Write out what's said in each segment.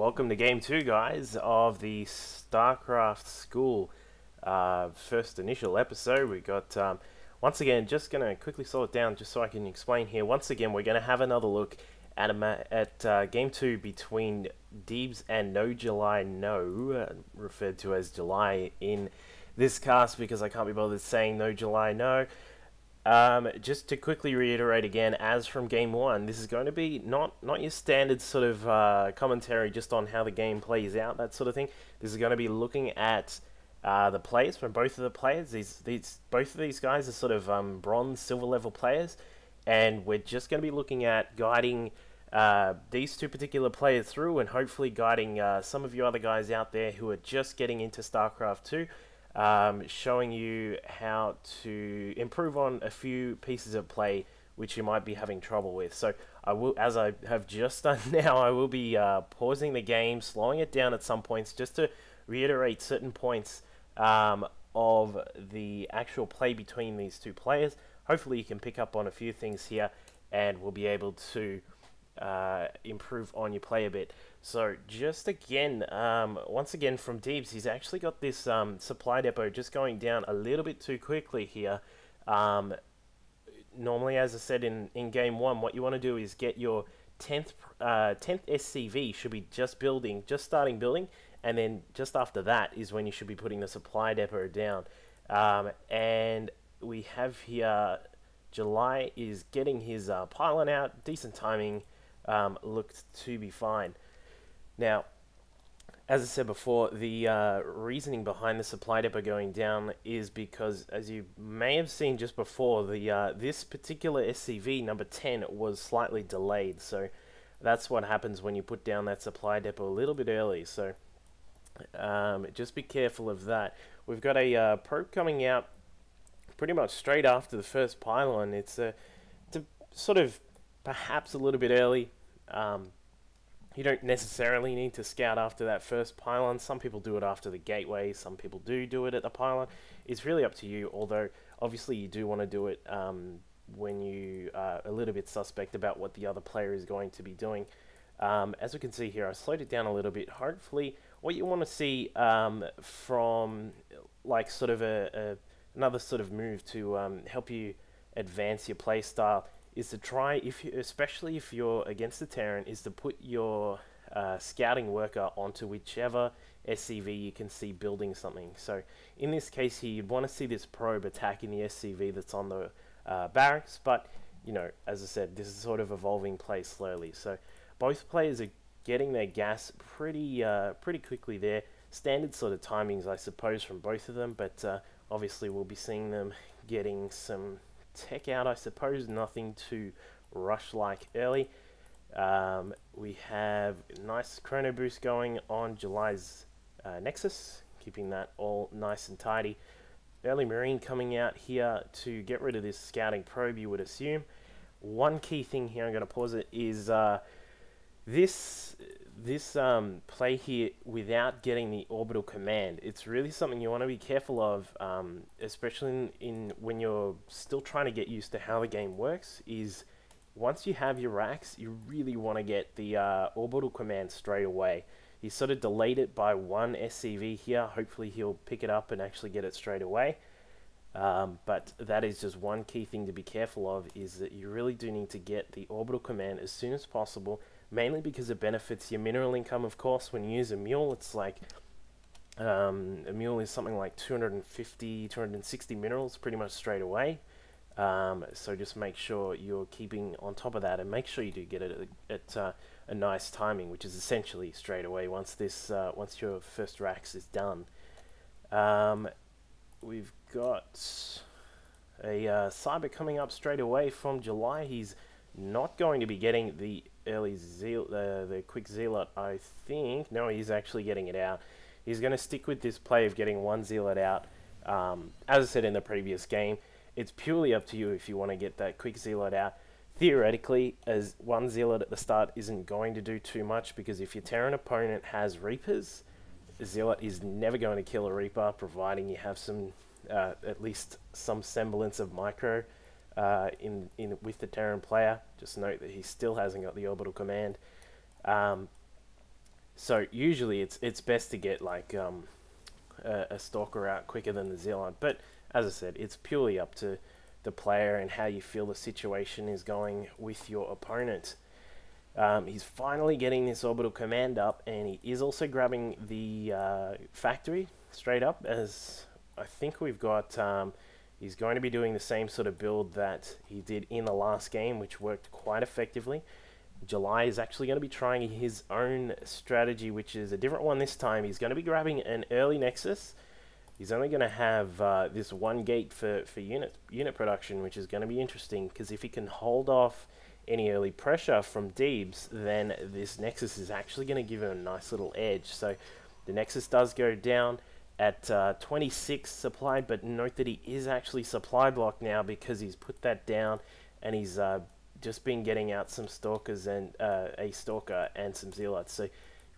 welcome to game 2, guys, of the Starcraft School first initial episode. We got, once again, just going to quickly slow it down just so I can explain here. Once again, we're going to have another look at game 2 between Deebs and NoJulyNooooo, referred to as July in this cast because I can't be bothered saying NoJulyNooooo. Just to quickly reiterate again, as from game 1, this is going to be not your standard sort of commentary just on how the game plays out, that sort of thing. This is going to be looking at the players from both of the players. Both of these guys are sort of bronze, silver level players, and we're just going to be looking at guiding these two particular players through, and hopefully guiding some of you other guys out there who are just getting into StarCraft 2. Showing you how to improve on a few pieces of play which you might be having trouble with. So I will, as I have just done now, I will be pausing the game, slowing it down at some points just to reiterate certain points of the actual play between these two players. Hopefully you can pick up on a few things here and we'll be able to improve on your play a bit. So just again, once again from Deebs, he's actually got this supply depot just going down a little bit too quickly here. Normally, as I said in game 1, what you want to do is get your 10th SCV should be just starting building, and then just after that is when you should be putting the supply depot down. And we have here July is getting his pylon out, decent timing, looked to be fine. Now, as I said before, the reasoning behind the supply depot going down is because, as you may have seen just before, the this particular SCV, number 10, was slightly delayed. So that's what happens when you put down that supply depot a little bit early. So just be careful of that. We've got a probe coming out pretty much straight after the first pylon. It's a sort of perhaps a little bit early. You don't necessarily need to scout after that first pylon. Some people do it after the gateway, some people do it at the pylon. It's really up to you, although obviously you do want to do it when you are a little bit suspect about what the other player is going to be doing. As we can see here, I slowed it down a little bit. Hopefully what you want to see from like sort of another sort of move to help you advance your play style is to try, especially if you're against the Terran, is to put your scouting worker onto whichever SCV you can see building something. So in this case here, you'd want to see this probe attacking the SCV that's on the barracks, but you know, as I said, this is sort of evolving play slowly. So both players are getting their gas pretty quickly there. Standard sort of timings, I suppose, from both of them, but obviously we'll be seeing them getting some tech out, I suppose. Nothing too rush like early. We have nice chrono boost going on July's Nexus, keeping that all nice and tidy. Early Marine coming out here to get rid of this scouting probe, you would assume. One key thing here, I'm going to pause it, is this play here without getting the orbital command. It's really something you want to be careful of, especially in when you're still trying to get used to how the game works. Is once you have your racks, you really want to get the orbital command straight away. He sort of delayed it by one SCV here. Hopefully he'll pick it up and actually get it straight away. But that is just one key thing to be careful of, is that you really do need to get the orbital command as soon as possible. Mainly because it benefits your mineral income, of course. When you use a mule, it's like a mule is something like 250, 260 minerals pretty much straight away. So just make sure you're keeping on top of that, and make sure you do get it at a nice timing, which is essentially straight away once once your first racks is done. We've got a cyber coming up straight away from July. He's not going to be getting the early the quick zealot, I think. No, he's actually getting it out. He's going to stick with this play of getting one zealot out. As I said in the previous game, it's purely up to you if you want to get that quick zealot out. Theoretically, as one zealot at the start isn't going to do too much, because if your Terran opponent has Reapers, a zealot is never going to kill a Reaper, providing you have some at least some semblance of micro with the Terran player. Just note that he still hasn't got the orbital command. So usually it's best to get like a stalker out quicker than the Zealot. But as I said, it's purely up to the player and how you feel the situation is going with your opponent. He's finally getting this orbital command up, and he is also grabbing the factory straight up, as I think we've got... he's going to be doing the same sort of build that he did in the last game, which worked quite effectively. July is actually going to be trying his own strategy, which is a different one this time. He's going to be grabbing an early Nexus. He's only going to have this one gate for unit production, which is going to be interesting, because if he can hold off any early pressure from Deebs, then this Nexus is actually going to give him a nice little edge. So the Nexus does go down at 26 supplied, but note that he is actually supply blocked now because he's put that down, and he's just been getting out some Stalkers and a Stalker and some Zealots. So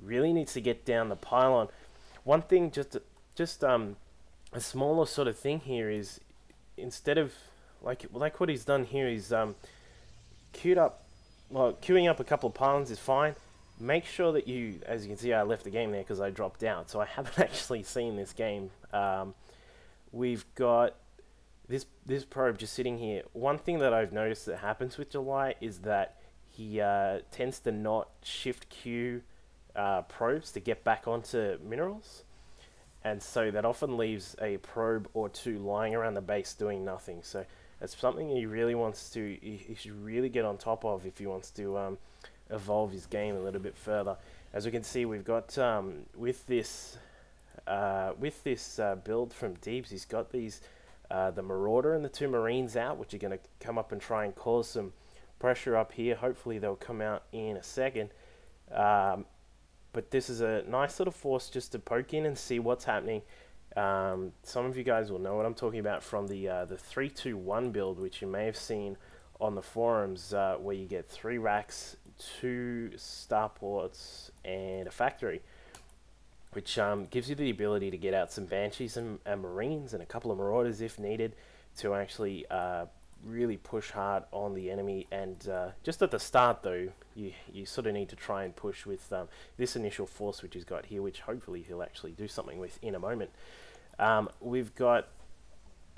really needs to get down the pylon. One thing, just a smaller sort of thing here is, instead of like what he's done here, he's queuing up a couple of pylons is fine. Make sure that you, as you can see, I left the game there because I dropped out, so I haven't actually seen this game. We've got this probe just sitting here. One thing that I've noticed that happens with July is that he tends to not shift queue probes to get back onto minerals, and so that often leaves a probe or two lying around the base doing nothing. So that's something he really wants to, he should really get on top of if he wants to evolve his game a little bit further. As we can see, we've got with this build from Deebs, he's got these the Marauder and the two Marines out, which are going to come up and try and cause some pressure up here. Hopefully they'll come out in a second. But this is a nice little force just to poke in and see what's happening. Some of you guys will know what I'm talking about from the 3-2-1 build, which you may have seen on the forums, where you get 3 racks, 2 starports, and a factory, which gives you the ability to get out some Banshees and Marines and a couple of Marauders if needed to actually really push hard on the enemy. And just at the start, though, you sort of need to try and push with this initial force which he's got here, which hopefully he'll actually do something with in a moment. We've got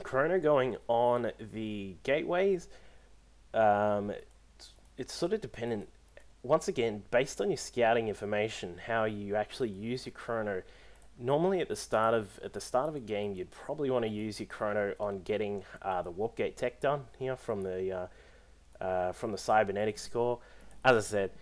Chrono going on the gateways. It's sort of dependent, once again, based on your scouting information, how you actually use your Chrono. Normally at the start of a game, you'd probably want to use your Chrono on getting the warp gate tech done here from the cybernetic score. As I said,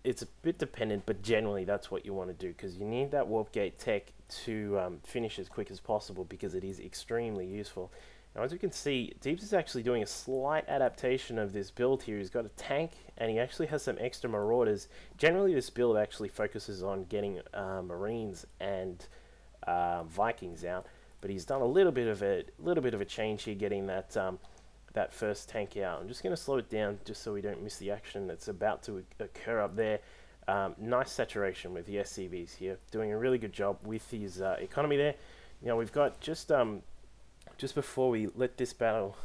it's a bit dependent, but generally that's what you want to do, because you need that warp gate tech to finish as quick as possible, because it is extremely useful. Now, as you can see, Deebs is actually doing a slight adaptation of this build here. He's got a tank, and he actually has some extra Marauders. Generally, this build actually focuses on getting Marines and Vikings out, but he's done a little bit of a change here, getting that that first tank out. I'm just going to slow it down just so we don't miss the action that's about to occur up there. Nice saturation with the SCVs here, doing a really good job with his economy there. You know, we've got just before we let this battle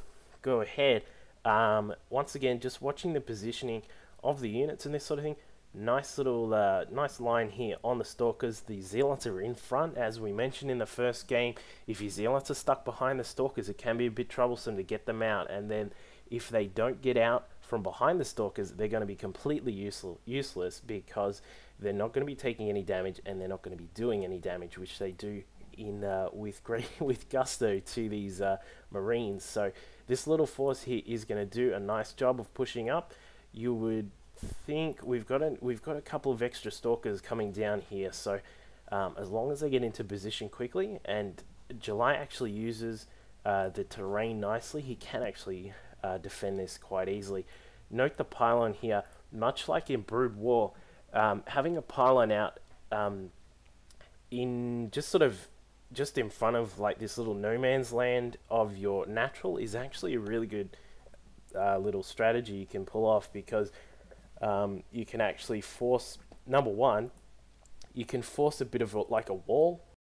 go ahead, once again, just watching the positioning of the units and this sort of thing. Nice little, nice line here on the Stalkers. The Zealots are in front, as we mentioned in the first game. If your Zealots are stuck behind the Stalkers, it can be a bit troublesome to get them out. And then if they don't get out from behind the Stalkers, they're going to be completely useless, because they're not going to be taking any damage, and they're not going to be doing any damage, which they do in with gusto to these Marines. So this little force here is going to do a nice job of pushing up. You would think we've got a couple of extra Stalkers coming down here, so as long as they get into position quickly, and July actually uses the terrain nicely, he can actually defend this quite easily. Note the pylon here, much like in Brood War, having a pylon out in just in front of like this little no man's land of your natural is actually a really good little strategy you can pull off, because you can actually force, number one, you can force a bit of like a wall